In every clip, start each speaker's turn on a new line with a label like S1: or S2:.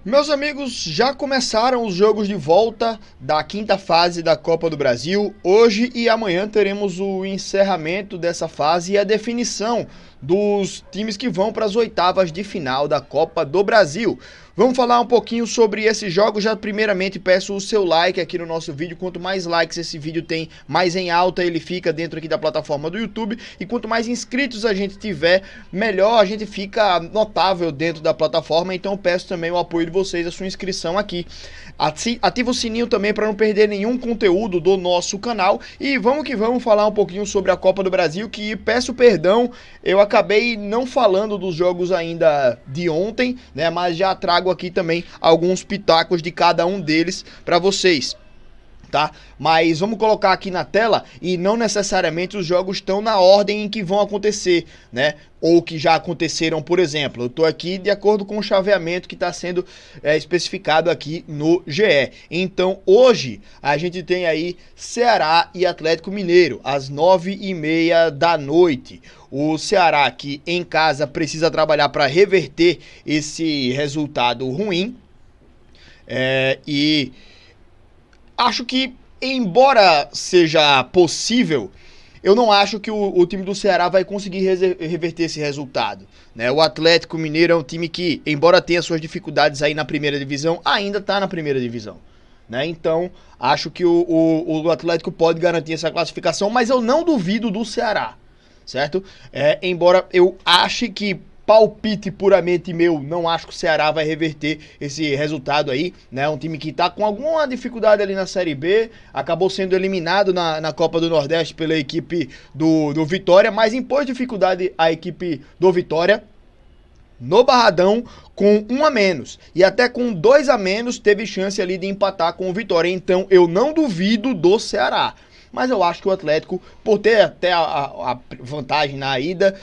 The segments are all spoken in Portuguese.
S1: Meus amigos, já começaram os jogos de volta da quinta fase da Copa do Brasil. Hoje e amanhã teremos o encerramento dessa fase e a definição dos times que vão para as oitavas de final da Copa do Brasil. Vamos falar um pouquinho sobre esses jogos. Já primeiramente peço o seu like aqui no nosso vídeo. Quanto mais likes esse vídeo tem, mais em alta ele fica dentro aqui da plataforma do YouTube. E quanto mais inscritos a gente tiver, melhor a gente fica notável dentro da plataforma. Então peço também o apoio de vocês, a sua inscrição aqui. Ativa o sininho também para não perder nenhum conteúdo do nosso canal. E vamos que vamos falar um pouquinho sobre a Copa do Brasil, que peço perdão, eu acabei não falando dos jogos ainda de ontem, né? Mas já trago aqui também alguns pitacos de cada um deles para vocês. Tá? Mas vamos colocar aqui na tela e não necessariamente os jogos estão na ordem em que vão acontecer, né? Ou que já aconteceram, por exemplo. Eu estou aqui de acordo com o chaveamento que está sendo especificado aqui no GE. Então hoje a gente tem aí Ceará e Atlético Mineiro às 9h30 da noite. O Ceará, que em casa precisa trabalhar para reverter esse resultado ruim, e acho que, embora seja possível, eu não acho que o time do Ceará vai conseguir reverter esse resultado, né? O Atlético Mineiro é um time que, embora tenha suas dificuldades aí na primeira divisão, ainda está na primeira divisão, né? Então, acho que o Atlético pode garantir essa classificação, mas eu não duvido do Ceará, certo? Embora eu ache que, palpite puramente meu, não acho que o Ceará vai reverter esse resultado aí, né? Um time que tá com alguma dificuldade ali na Série B, acabou sendo eliminado na Copa do Nordeste pela equipe do Vitória, mas impôs dificuldade à equipe do Vitória no Barradão com 1 a menos, e até com 2 a menos teve chance ali de empatar com o Vitória. Então eu não duvido do Ceará, mas eu acho que o Atlético, por ter até a vantagem na ida,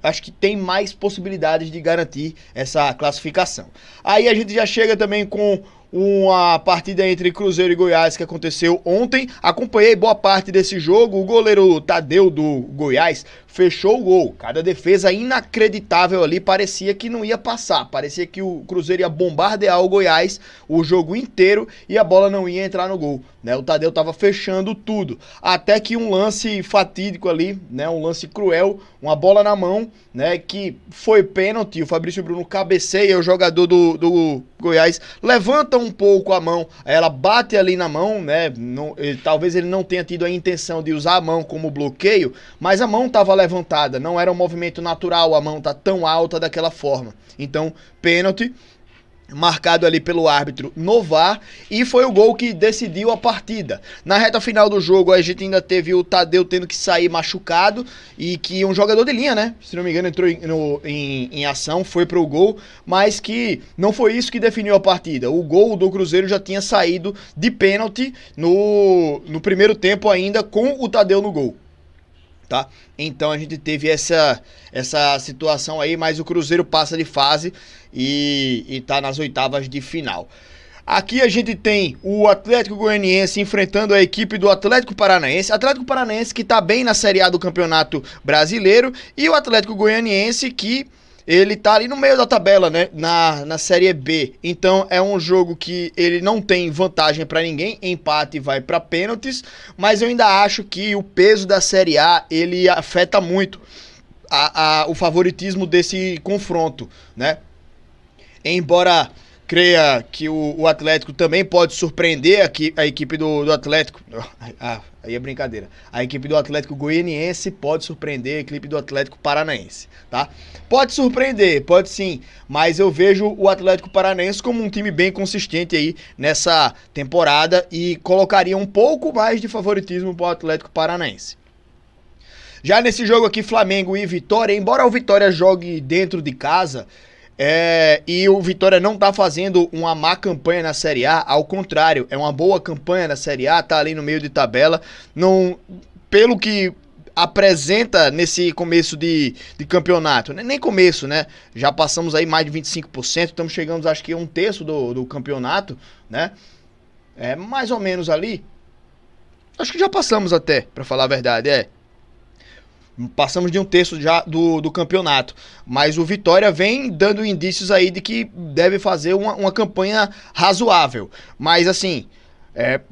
S1: acho que tem mais possibilidades de garantir essa classificação. Aí a gente já chega também com uma partida entre Cruzeiro e Goiás que aconteceu ontem. Acompanhei boa parte desse jogo. O goleiro Tadeu do Goiás fechou o gol. Cada defesa inacreditável ali, parecia que não ia passar. Parecia que o Cruzeiro ia bombardear o Goiás o jogo inteiro e a bola não ia entrar no gol, né? O Tadeu tava fechando tudo. Até que um lance fatídico ali, né? Um lance cruel, uma bola na mão, né? Que foi pênalti. O Fabrício Bruno cabeceia, o jogador do Goiás levanta um pouco a mão, ela bate ali na mão, né? Talvez ele não tenha tido a intenção de usar a mão como bloqueio, mas a mão estava levantada, não era um movimento natural, a mão tá tão alta daquela forma. Então, pênalti marcado ali pelo árbitro no VAR, e foi o gol que decidiu a partida. Na reta final do jogo a gente ainda teve o Tadeu tendo que sair machucado, e que um jogador de linha, né, se não me engano, entrou em ação, foi pro gol, mas que não foi isso que definiu a partida. O gol do Cruzeiro já tinha saído de pênalti no primeiro tempo ainda, com o Tadeu no gol. Tá? Então a gente teve essa situação aí, mas o Cruzeiro passa de fase e tá nas oitavas de final. Aqui a gente tem o Atlético Goianiense enfrentando a equipe do Atlético Paranaense. Atlético Paranaense que tá bem na Série A do Campeonato Brasileiro, e o Atlético Goianiense que ele tá ali no meio da tabela, né, na Série B. Então é um jogo que ele não tem vantagem para ninguém, empate vai para pênaltis, mas eu ainda acho que o peso da Série A, ele afeta muito o favoritismo desse confronto, né? Embora creia que o Atlético também pode surpreender aqui, a equipe do Atlético. Aí é brincadeira. A equipe do Atlético Goianiense pode surpreender a equipe do Atlético Paranaense, tá? Pode surpreender, pode sim, mas eu vejo o Atlético Paranaense como um time bem consistente aí nessa temporada e colocaria um pouco mais de favoritismo para o Atlético Paranaense. Já nesse jogo aqui, Flamengo e Vitória, embora o Vitória jogue dentro de casa, e o Vitória não tá fazendo uma má campanha na Série A, ao contrário, é uma boa campanha na Série A, tá ali no meio de tabela, não, pelo que apresenta nesse começo de campeonato, nem começo, né, já passamos aí mais de 25%, estamos chegando acho que a 1/3 do campeonato, né, mais ou menos ali, acho que já passamos até, pra falar a verdade, Passamos de um terço já do campeonato. Mas o Vitória vem dando indícios aí de que deve fazer uma campanha razoável. Mas assim,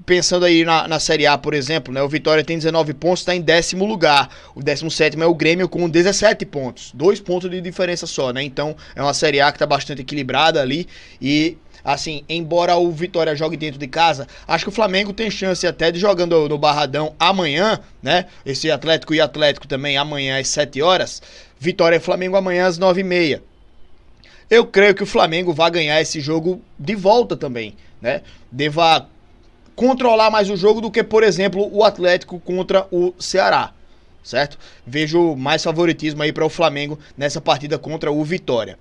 S1: pensando aí na Série A, por exemplo, né, o Vitória tem 19 pontos, está em 10º lugar. O 17º é o Grêmio com 17 pontos. 2 pontos de diferença só, né? Então é uma Série A que está bastante equilibrada ali. E assim, embora o Vitória jogue dentro de casa, acho que o Flamengo tem chance até de jogando no Barradão amanhã, né? Esse Atlético e Atlético também amanhã às 7 horas. Vitória e Flamengo amanhã às 9h30. Eu creio que o Flamengo vai ganhar esse jogo de volta também, né? Deva controlar mais o jogo do que, por exemplo, o Atlético contra o Ceará, certo? Vejo mais favoritismo aí para o Flamengo nessa partida contra o Vitória.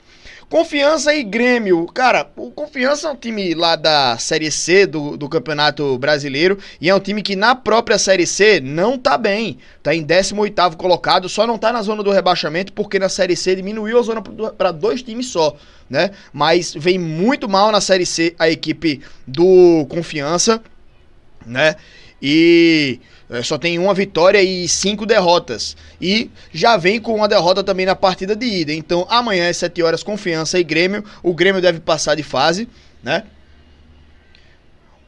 S1: Confiança e Grêmio. Cara, o Confiança é um time lá da Série C do Campeonato Brasileiro e é um time que na própria Série C não tá bem. Tá em 18º colocado, só não tá na zona do rebaixamento porque na Série C diminuiu a zona para 2 times só, né? Mas vem muito mal na Série C a equipe do Confiança, né? E só tem 1 vitória e 5 derrotas. E já vem com uma derrota também na partida de ida. Então amanhã às 7 horas, Confiança e Grêmio. O Grêmio deve passar de fase, né?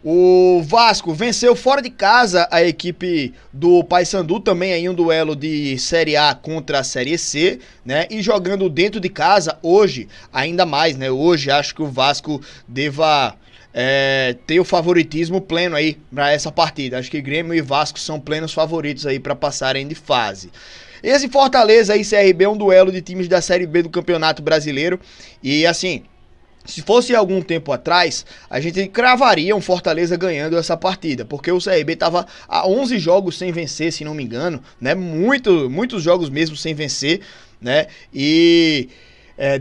S1: O Vasco venceu fora de casa a equipe do Paysandu, também aí um duelo de Série A contra a Série C, né? E jogando dentro de casa hoje, ainda mais, né? Hoje acho que o Vasco deva ter o favoritismo pleno aí para essa partida. Acho que Grêmio e Vasco são plenos favoritos aí para passarem de fase. Esse Fortaleza e CRB é um duelo de times da Série B do Campeonato Brasileiro e assim, se fosse algum tempo atrás, a gente cravaria um Fortaleza ganhando essa partida, porque o CRB estava a 11 jogos sem vencer, se não me engano, né? Muitos jogos mesmo sem vencer, né? E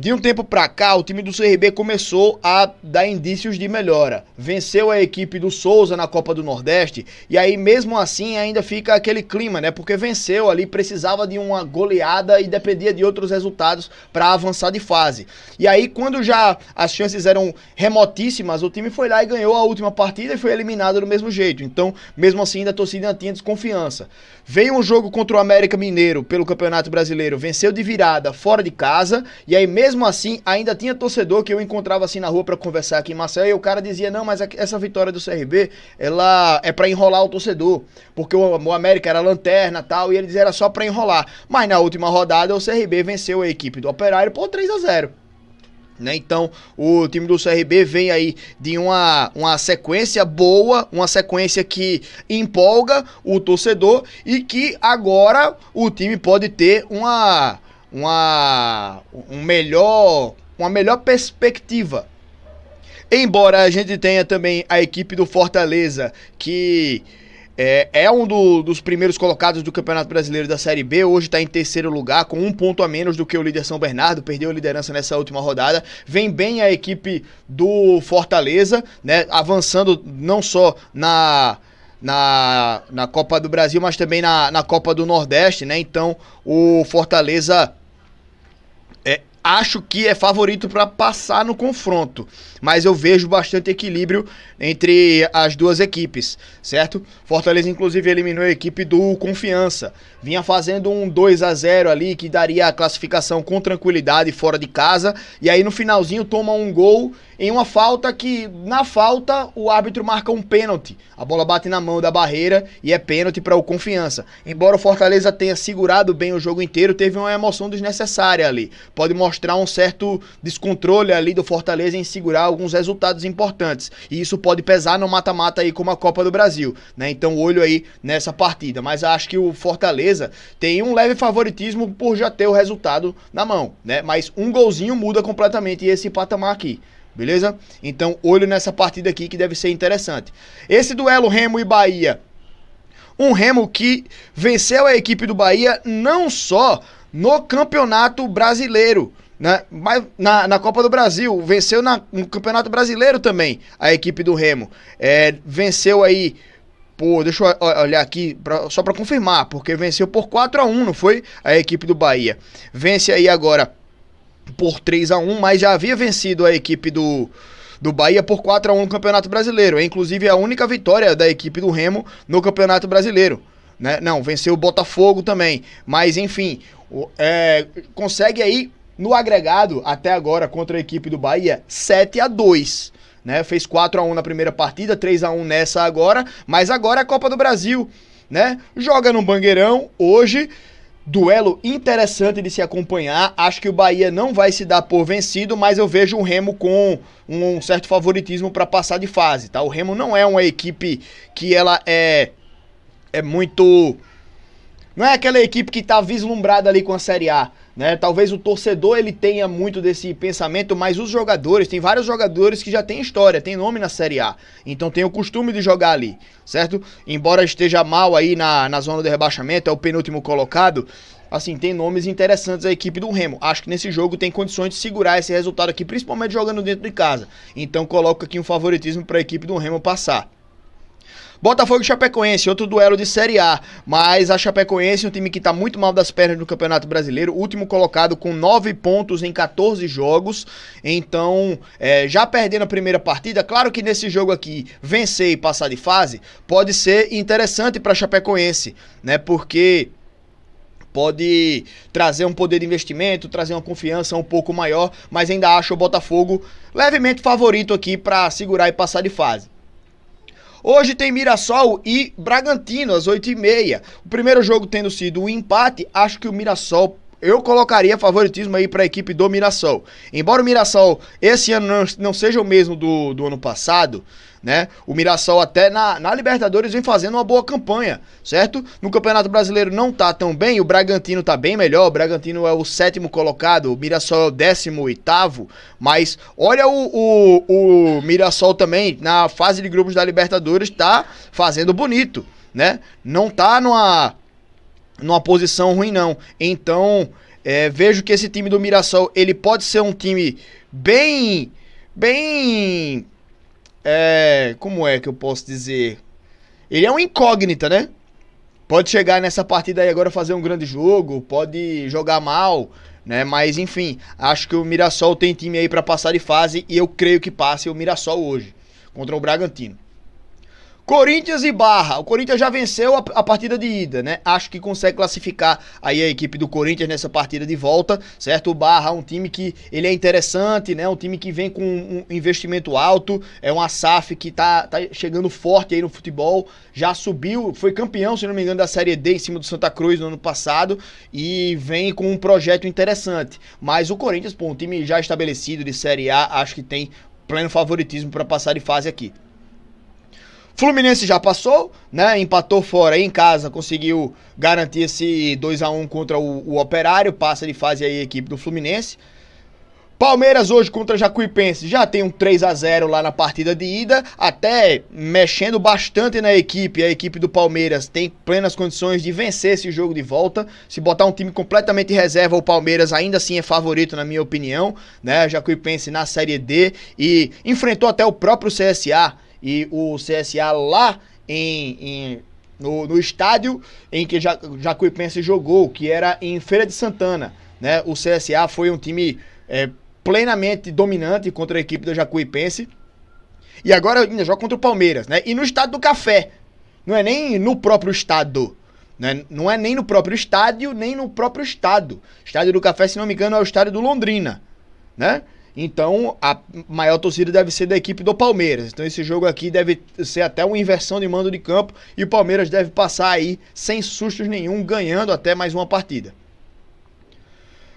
S1: de um tempo pra cá, o time do CRB começou a dar indícios de melhora. Venceu a equipe do Souza na Copa do Nordeste, e aí mesmo assim ainda fica aquele clima, né? Porque venceu ali, precisava de uma goleada e dependia de outros resultados para avançar de fase. E aí quando já as chances eram remotíssimas, o time foi lá e ganhou a última partida e foi eliminado do mesmo jeito. Então, mesmo assim, ainda a torcida ainda tinha desconfiança. Veio um jogo contra o América Mineiro pelo Campeonato Brasileiro, venceu de virada fora de casa, e aí mesmo assim ainda tinha torcedor que eu encontrava assim na rua pra conversar aqui em Maceió, e o cara dizia, não, mas essa vitória do CRB, ela é pra enrolar o torcedor, porque o América era lanterna e tal, e ele dizia era só pra enrolar. Mas na última rodada o CRB venceu a equipe do Operário por 3-0. Né? Então o time do CRB vem aí de uma sequência boa, uma sequência que empolga o torcedor e que agora o time pode ter uma melhor perspectiva. Embora a gente tenha também a equipe do Fortaleza, que é um dos primeiros colocados do Campeonato Brasileiro da Série B, hoje está em 3º lugar, com 1 ponto a menos do que o líder São Bernardo, perdeu a liderança nessa última rodada. Vem bem a equipe do Fortaleza, né, avançando não só na Copa do Brasil, mas também na Copa do Nordeste, né? Então o Fortaleza acho que é favorito para passar no confronto, mas eu vejo bastante equilíbrio entre as duas equipes, certo? Fortaleza inclusive eliminou a equipe do Confiança, vinha fazendo um 2-0 ali que daria a classificação com tranquilidade fora de casa, e aí no finalzinho toma um gol em uma falta que, na falta, o árbitro marca um pênalti. A bola bate na mão da barreira e é pênalti para o Confiança. Embora o Fortaleza tenha segurado bem o jogo inteiro, teve uma emoção desnecessária ali. Pode mostrar um certo descontrole ali do Fortaleza em segurar alguns resultados importantes. E isso pode pesar no mata-mata aí como a Copa do Brasil, né? Então olho aí nessa partida. Mas acho que o Fortaleza tem um leve favoritismo por já ter o resultado na mão, né? Mas um golzinho muda completamente esse patamar aqui. Beleza? Então, olho nessa partida aqui que deve ser interessante. Esse duelo Remo e Bahia. Um Remo que venceu a equipe do Bahia não só no Campeonato Brasileiro, né, mas na Copa do Brasil. Venceu no Campeonato Brasileiro também a equipe do Remo. Venceu aí... Pô, deixa eu olhar aqui só para confirmar, porque venceu por 4-1, não foi? A equipe do Bahia. Vence aí agora por 3-1, mas já havia vencido a equipe do Bahia por 4-1 no Campeonato Brasileiro. É inclusive a única vitória da equipe do Remo no Campeonato Brasileiro, né? Não, venceu o Botafogo também. Mas, enfim, consegue aí, no agregado, até agora, contra a equipe do Bahia, 7-2. Né? Fez 4-1 na primeira partida, 3-1 nessa agora, mas agora é a Copa do Brasil, né? Joga no Bangueirão hoje, duelo interessante de se acompanhar. Acho que o Bahia não vai se dar por vencido, mas eu vejo o Remo com um certo favoritismo para passar de fase, tá? O Remo não é uma equipe que ela é muito... Não é aquela equipe que tá vislumbrada ali com a Série A, né? Talvez o torcedor ele tenha muito desse pensamento, mas os jogadores, tem vários jogadores que já tem história, tem nome na Série A, então tem o costume de jogar ali, certo? Embora esteja mal aí na zona de rebaixamento, é o penúltimo colocado, assim, tem nomes interessantes a equipe do Remo. Acho que nesse jogo tem condições de segurar esse resultado aqui, principalmente jogando dentro de casa. Então coloco aqui um favoritismo para a equipe do Remo passar. Botafogo e Chapecoense, outro duelo de Série A, mas a Chapecoense é um time que tá muito mal das pernas no Campeonato Brasileiro, último colocado com 9 pontos em 14 jogos, então já perdendo a primeira partida, claro que nesse jogo aqui, vencer e passar de fase, pode ser interessante para a Chapecoense, né, porque pode trazer um poder de investimento, trazer uma confiança um pouco maior, mas ainda acho o Botafogo levemente favorito aqui para segurar e passar de fase. Hoje tem Mirassol e Bragantino, às 8h30. O primeiro jogo tendo sido um empate, acho que o Mirassol, eu colocaria favoritismo aí para a equipe do Mirassol. Embora o Mirassol esse ano não seja o mesmo do ano passado, né? O Mirassol até na Libertadores vem fazendo uma boa campanha, certo? No Campeonato Brasileiro não tá tão bem, o Bragantino tá bem melhor, o Bragantino é o 7º colocado, o Mirassol é o 18º, mas olha o Mirassol também, na fase de grupos da Libertadores, tá fazendo bonito, né? Não tá numa posição ruim não, então vejo que esse time do Mirassol, ele pode ser um time bem... como é que eu posso dizer? Ele é uma incógnita, né? Pode chegar nessa partida aí agora fazer um grande jogo, pode jogar mal, né? Mas enfim, acho que o Mirassol tem time aí pra passar de fase e eu creio que passe o Mirassol hoje contra o Bragantino. Corinthians e Barra. O Corinthians já venceu a partida de ida, né? Acho que consegue classificar aí a equipe do Corinthians nessa partida de volta, certo? O Barra é um time que ele é interessante, né? Um time que vem com um investimento alto, é uma SAF que tá chegando forte aí no futebol, já subiu, foi campeão, se não me engano, da Série D em cima do Santa Cruz no ano passado e vem com um projeto interessante. Mas o Corinthians, pô, um time já estabelecido de Série A, acho que tem pleno favoritismo para passar de fase aqui. Fluminense já passou, né? Empatou fora em casa, conseguiu garantir esse 2-1 contra o Operário, passa de fase aí a equipe do Fluminense. Palmeiras hoje contra Jacuipense já tem um 3-0 lá na partida de ida, até mexendo bastante na equipe. A equipe do Palmeiras tem plenas condições de vencer esse jogo de volta. Se botar um time completamente reserva, o Palmeiras ainda assim é favorito, na minha opinião, né? Jacuipense na Série D e enfrentou até o próprio CSA. E o CSA lá no estádio em que Jacuipense jogou, que era em Feira de Santana, né? O CSA foi um time plenamente dominante contra a equipe do Jacuipense. E agora ainda joga contra o Palmeiras, né? E no Estádio do Café. Não é nem no próprio estado, né? Não é nem no próprio estádio, nem no próprio estado. Estádio do Café, se não me engano, é o estádio do Londrina, né? Então, a maior torcida deve ser da equipe do Palmeiras. Então, esse jogo aqui deve ser até uma inversão de mando de campo. E o Palmeiras deve passar aí, sem sustos nenhum, ganhando até mais uma partida.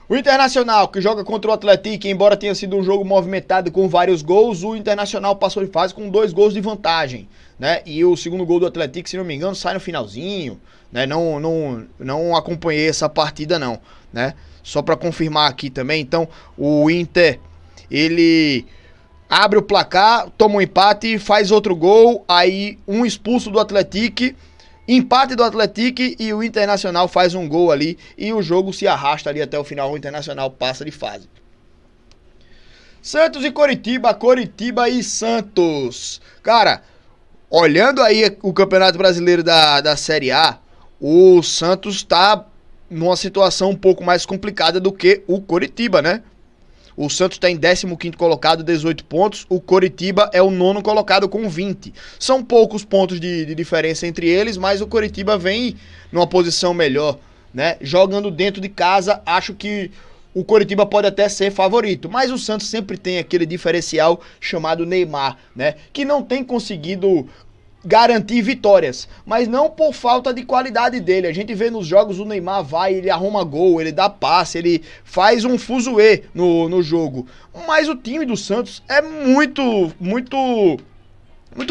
S1: O Internacional, que joga contra o Atlético, embora tenha sido um jogo movimentado com vários gols, o Internacional passou de fase com 2 gols de vantagem, né? E o segundo gol do Atlético, se não me engano, sai no finalzinho, né? Não acompanhei essa partida não, né? Só para confirmar aqui também, então, o Inter... ele abre o placar, toma um empate, faz outro gol, aí um expulso do Atlético, empate do Atlético e o Internacional faz um gol ali e o jogo se arrasta ali até o final, o Internacional passa de fase. Santos e Coritiba, Coritiba e Santos. Cara, olhando aí o Campeonato Brasileiro da Série A, o Santos tá numa situação um pouco mais complicada do que o Coritiba, né? O Santos está em 15º colocado, 18 pontos. O Coritiba é o 9º colocado com 20. São poucos pontos de diferença entre eles, mas o Coritiba vem numa posição melhor, né? Jogando dentro de casa, acho que o Coritiba pode até ser favorito, mas o Santos sempre tem aquele diferencial chamado Neymar, né? Que não tem conseguido garantir vitórias, mas não por falta de qualidade dele. A gente vê nos jogos o Neymar vai, ele arruma gol, ele dá passe, ele faz um fuzuê no jogo. Mas o time do Santos é muito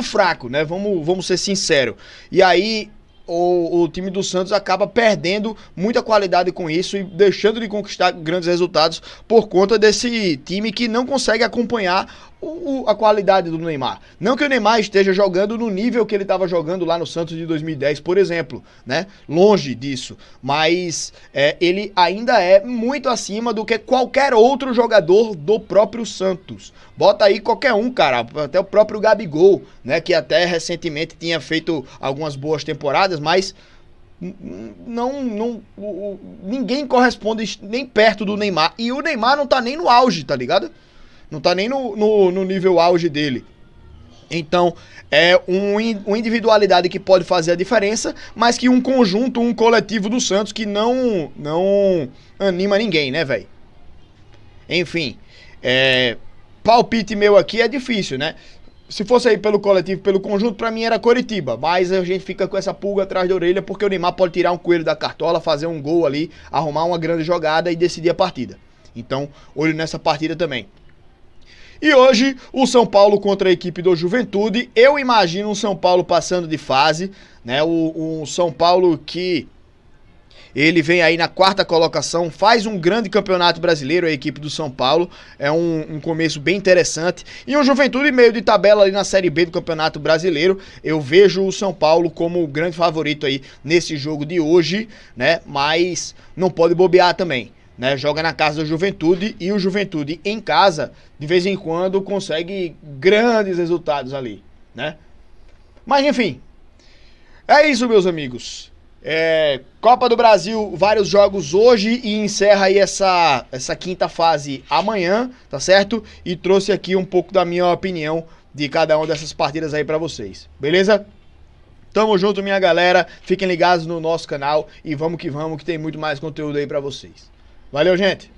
S1: fraco, né? Vamos ser sinceros. E aí o time do Santos acaba perdendo muita qualidade com isso e deixando de conquistar grandes resultados por conta desse time que não consegue acompanhar a qualidade do Neymar. Não que o Neymar esteja jogando no nível que ele estava jogando lá no Santos de 2010, por exemplo, né? Longe disso. Mas ele ainda é muito acima do que qualquer outro jogador do próprio Santos. Bota aí qualquer um, cara. Até o próprio Gabigol, né? Que até recentemente tinha feito algumas boas temporadas, mas ninguém corresponde nem perto do Neymar. E o Neymar não tá nem no auge, tá ligado? Não tá nem no nível auge dele. Então, é uma individualidade que pode fazer a diferença, mas que um conjunto, um coletivo do Santos que não anima ninguém, né, velho? Enfim, palpite meu aqui é difícil, né? Se fosse aí pelo coletivo, pelo conjunto, pra mim era Coritiba. Mas a gente fica com essa pulga atrás da orelha, porque o Neymar pode tirar um coelho da cartola, fazer um gol ali, arrumar uma grande jogada e decidir a partida. Então, olho nessa partida também. E hoje, o São Paulo contra a equipe do Juventude. Eu imagino um São Paulo passando de fase, né? Um São Paulo que ele vem aí na 4ª colocação, faz um grande campeonato brasileiro, a equipe do São Paulo. É um começo bem interessante. E um Juventude meio de tabela ali na Série B do Campeonato Brasileiro. Eu vejo o São Paulo como o grande favorito aí nesse jogo de hoje, né? Mas não pode bobear também, né? Joga na casa do Juventude e o Juventude em casa, de vez em quando, consegue grandes resultados ali, né? Mas enfim, é isso, meus amigos. Copa do Brasil, vários jogos hoje e encerra aí essa 5ª fase amanhã, tá certo? E trouxe aqui um pouco da minha opinião de cada uma dessas partidas aí pra vocês, beleza? Tamo junto, minha galera, fiquem ligados no nosso canal e vamos que tem muito mais conteúdo aí pra vocês. Valeu, gente!